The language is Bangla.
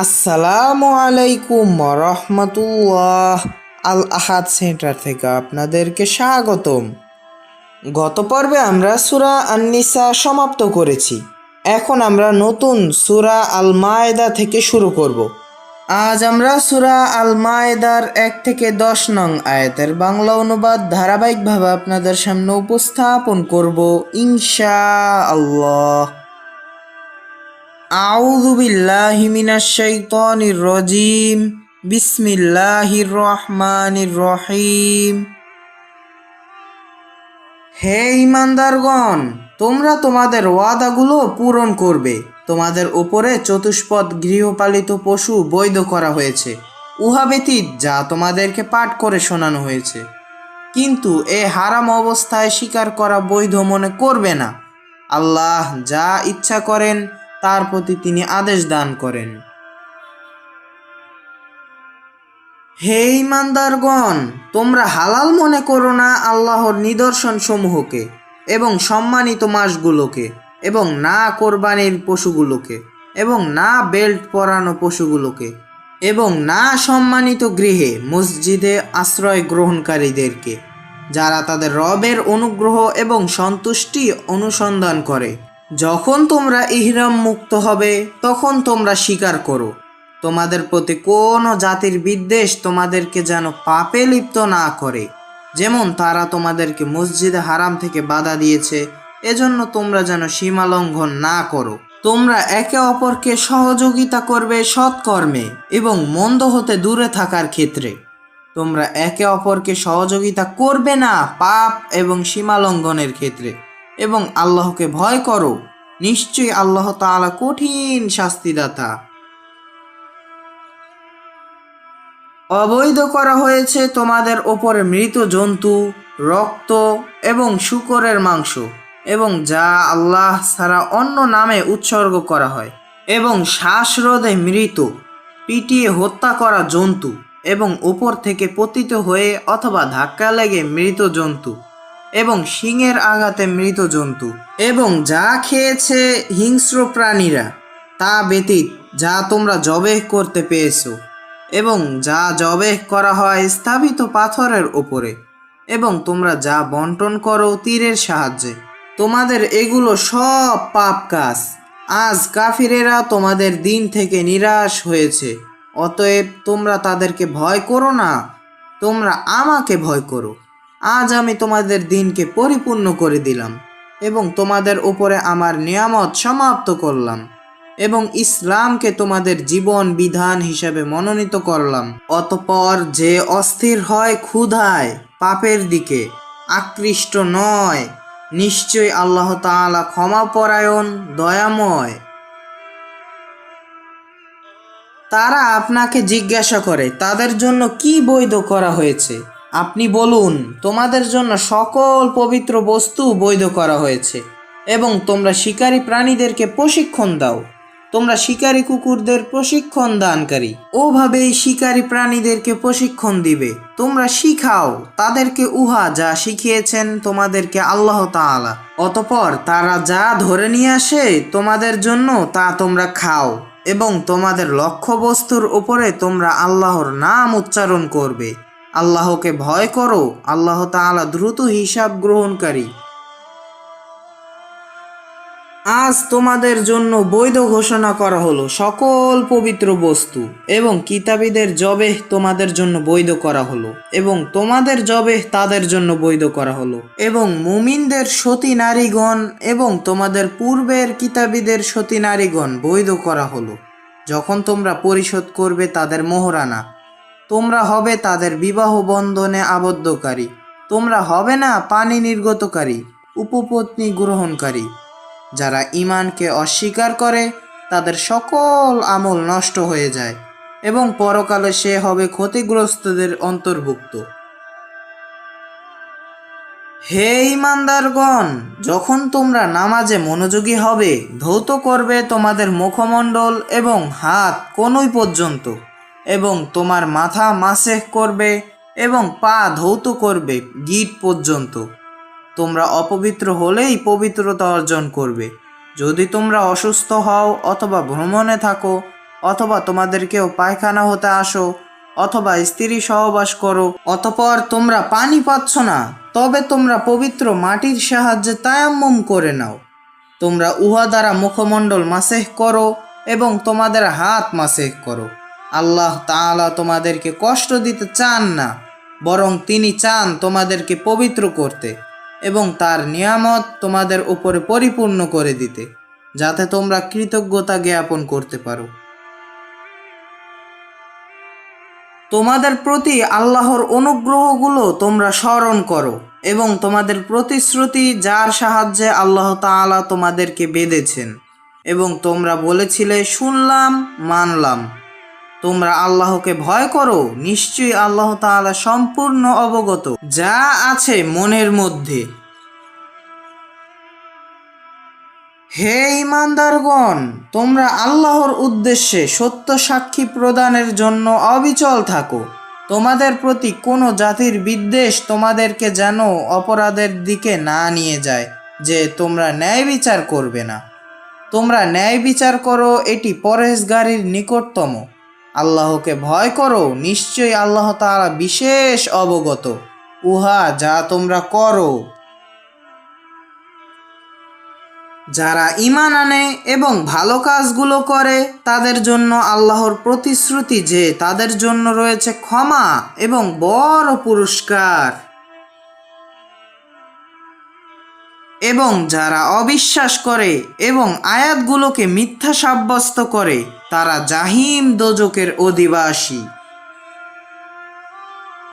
আসসালামু আলাইকুম রহমতুল্লাহ। আল আহাদ সেন্টার থেকে আপনাদেরকে স্বাগতম। গত পর্বে আমরা সূরা আন-নিসা সমাপ্ত করেছি। এখন আমরা নতুন সূরা আল মায়েদা থেকে শুরু করব। আজ আমরা সূরা আল মায়েদার 1 থেকে 10 নং আয়াতের বাংলা অনুবাদ ধারাবাহিকভাবে আপনাদের সামনে উপস্থাপন করব ইনশাআল্লাহ। আউযু বিল্লাহি মিনাশ শাইতানির রাজিম। বিসমিল্লাহির রহমানির রহিম। হে ঈমানদারগণ, তোমরা তোমাদের ওয়াদাগুলো পূরণ করবে। তোমাদের উপরে চতুষ্পদ গৃহপালিত পশু বৈধ করা হয়েছে, উহা ব্যতীত যা তোমাদেরকে পাঠ করে শোনানো হয়েছে। কিন্তু এ হারাম অবস্থায় স্বীকার করা বৈধ মনে করবে না। আল্লাহ যা ইচ্ছা করেন তার প্রতি তিনি আদেশ দান করেন। হে ঈমানদারগণ, তোমরা হালাল মনে করো না আল্লাহর নিদর্শন সমূহকে এবং সম্মানিত মাসগুলোকে এবং না কোরবানির পশুগুলোকে এবং না বেল্ট পরানো পশুগুলোকে এবং না সম্মানিত গৃহে মসজিদে আশ্রয় গ্রহণকারীদেরকে, যারা তাদের রবের অনুগ্রহ এবং সন্তুষ্টি অনুসন্ধান করে। যখন তোমরা ইহরাম মুক্ত হবে তখন তোমরা স্বীকার করো, তোমাদের প্রতি কোনো জাতির বিদ্বেষ তোমাদেরকে যেন পাপে লিপ্ত না করে, যেমন তারা তোমাদেরকে মসজিদে হারাম থেকে বাধা দিয়েছে, এজন্য তোমরা যেন সীমা লঙ্ঘন না করো। তোমরা একে অপরকে সহযোগিতা করবে সৎকর্মে এবং মন্দ হতে দূরে থাকার ক্ষেত্রে। তোমরা একে অপরকে সহযোগিতা করবে না পাপ এবং সীমা লঙ্ঘনের ক্ষেত্রে, এবং আল্লাহকে ভয় করো, নিশ্চয়ই আল্লাহ তাআলা কঠিন শাস্তিদাতা। অবৈধ করা হয়েছে তোমাদের ওপরে মৃত জন্তু, রক্ত এবং শূকরের মাংস এবং যা আল্লাহ ছাড়া অন্য নামে উৎসর্গ করা হয়, এবং শ্বাসরোধে মৃত, পিটিয়ে হত্যা করা জন্তু এবং উপর থেকে পতিত হয়ে অথবা ধাক্কা লেগে মৃত জন্তু এবং শিংয়ের আঘাতে মৃত জন্তু এবং যা খেয়েছে হিংস্র প্রাণীরা, তা ব্যতীত যা তোমরা জবেহ করতে পেয়েছো এবং যা জবেহ করা হয় স্থাপিত পাথরের উপরে, এবং তোমরা যা বন্টন করো তীরের সাহায্যে, তোমাদের এগুলো সব পাপ কাজ। আজ কাফিরেরা তোমাদের দিন থেকে নিরাশ হয়েছে, অতএব তোমরা তাদেরকে ভয় করো না, তোমরা আমাকে ভয় করো। আজ আমি তোমাদের দিনকে পরিপূর্ণ করে দিলাম এবং তোমাদের উপরে আমার নিয়ামত সমাপ্ত করলাম এবং ইসলামকে তোমাদের জীবন বিধান হিসাবে মনোনীত করলাম। অতঃপর যে অস্থির হয় ক্ষুধায় পাপের দিকে আকৃষ্ট নয়, নিশ্চয়ই আল্লাহ তাআলা ক্ষমাপরায়ণ দয়াময়। তারা আপনাকে জিজ্ঞাসা করে তাদের জন্য কি বৈধ করা হয়েছে। আপনি বলুন, তোমাদের জন্য সকল পবিত্র বস্তু বৈধ করা হয়েছে এবং তোমরা শিকারী প্রাণীদেরকে প্রশিক্ষণ দাও। তোমরা শিকারী কুকুরদের প্রশিক্ষণ দানকারী, ওভাবেই শিকারী প্রাণীদেরকে প্রশিক্ষণ দিবে। তোমরা শিখাও তাদেরকে উহা যা শিখিয়েছেন তোমাদেরকে আল্লাহ তাআলা। অতঃপর তারা যা ধরে নিয়ে আসে তোমাদের জন্য তা তোমরা খাও এবং তোমাদের লক্ষ্যবস্তুর উপরে তোমরা আল্লাহর নাম উচ্চারণ করবে। আল্লাহকে ভয় করো, আল্লাহ তাআলা দ্রুত হিসাব গ্রহণকারী। আজ তোমাদের জন্য বৈধ ঘোষণা করা হলো সকল পবিত্র বস্তু, এবং কিতাবীদের জবেহ তোমাদের জন্য বৈধ করা হলো এবং তোমাদের জবেহ তাদের জন্য বৈধ করা হলো, এবং মুমিনদের সতী নারীগণ এবং তোমাদের পূর্বের কিতাবীদের সতী নারীগণ বৈধ করা হলো যখন তোমরা পরিশোধ করবে তাদের মোহরানা। তোমরা হবে তাদের বিবাহ বন্ধনে আবদ্ধকারী, তোমরা হবে না পানি নির্গতকারী, উপপত্নী গ্রহণকারী। যারা ঈমানকে অস্বীকার করে তাদের সকল আমল নষ্ট হয়ে যায় এবং পরকালে সে হবে ক্ষতিগ্রস্তদের অন্তর্ভুক্ত। হে ঈমানদারগণ, যখন তোমরা নামাজে মনোযোগী হবে ধৌত করবে তোমাদের মুখমণ্ডল এবং হাত কনুই পর্যন্ত, এবং তোমার মাথা মাসেহ করবে এবং পা ধৌত করবে গিট পর্যন্ত। তোমরা অপবিত্র হলেই পবিত্রতা অর্জন করবে। যদি তোমরা অসুস্থ হও অথবা ভ্রমণে থাকো অথবা তোমাদের কেউ পায়খানা হতে আসো, অথবা স্ত্রী সহবাস করো, অতঃপর তোমরা পানি পাচ্ছ না, তবে তোমরা পবিত্র মাটির সাহায্যে তায়াম্মুম করে নাও। তোমরা উহা দ্বারা মুখমণ্ডল মাসেহ করো এবং তোমাদের হাত মাসেহ করো। আল্লাহ তাআলা তোমাদেরকে কষ্ট দিতে চান না, বরং তিনি চান তোমাদেরকে পবিত্র করতে এবং তার নিয়ামত তোমাদের উপরে পরিপূর্ণ করে দিতে, যাতে তোমরা কৃতজ্ঞতা জ্ঞাপন করতে পারো। তোমাদের প্রতি আল্লাহর অনুগ্রহগুলো তোমরা স্মরণ করো এবং তোমাদের প্রতিশ্রুতি যার সাহায্যে আল্লাহ তাআলা তোমাদেরকে বেঁধেছেন, এবং তোমরা বলেছিলে শুনলাম মানলাম। তোমরা আল্লাহকে ভয় করো, নিশ্চয়ই আল্লাহ তাআলা সম্পূর্ণ অবগত যা আছে মনের মধ্যে। হে ঈমানদারগণ, তোমরা আল্লাহর উদ্দেশ্যে সত্য সাক্ষী প্রদানের জন্য অবিচল থাকো। তোমাদের প্রতি কোনো জাতির বিদ্বেষ তোমাদেরকে যেন অপরাধের দিকে না নিয়ে যায় যে তোমরা ন্যায় বিচার করবে না। তোমরা ন্যায় বিচার করো, এটি পরহেজগারীর নিকটতম। আল্লাহকে ভয় করো, নিশ্চয়ই আল্লাহ তাআলা বিশেষ অবগত উহা যা তোমরা করো। যারা ঈমান আনে এবং ভালো কাজগুলো করে তাদের জন্য আল্লাহর প্রতিশ্রুতি যে তাদের জন্য রয়েছে ক্ষমা এবং বড় পুরস্কার। এবং যারা অবিশ্বাস করে এবং আয়াতগুলোকে মিথ্যা সাব্যস্ত করে তারা জাহিম দোজকের অধিবাসী।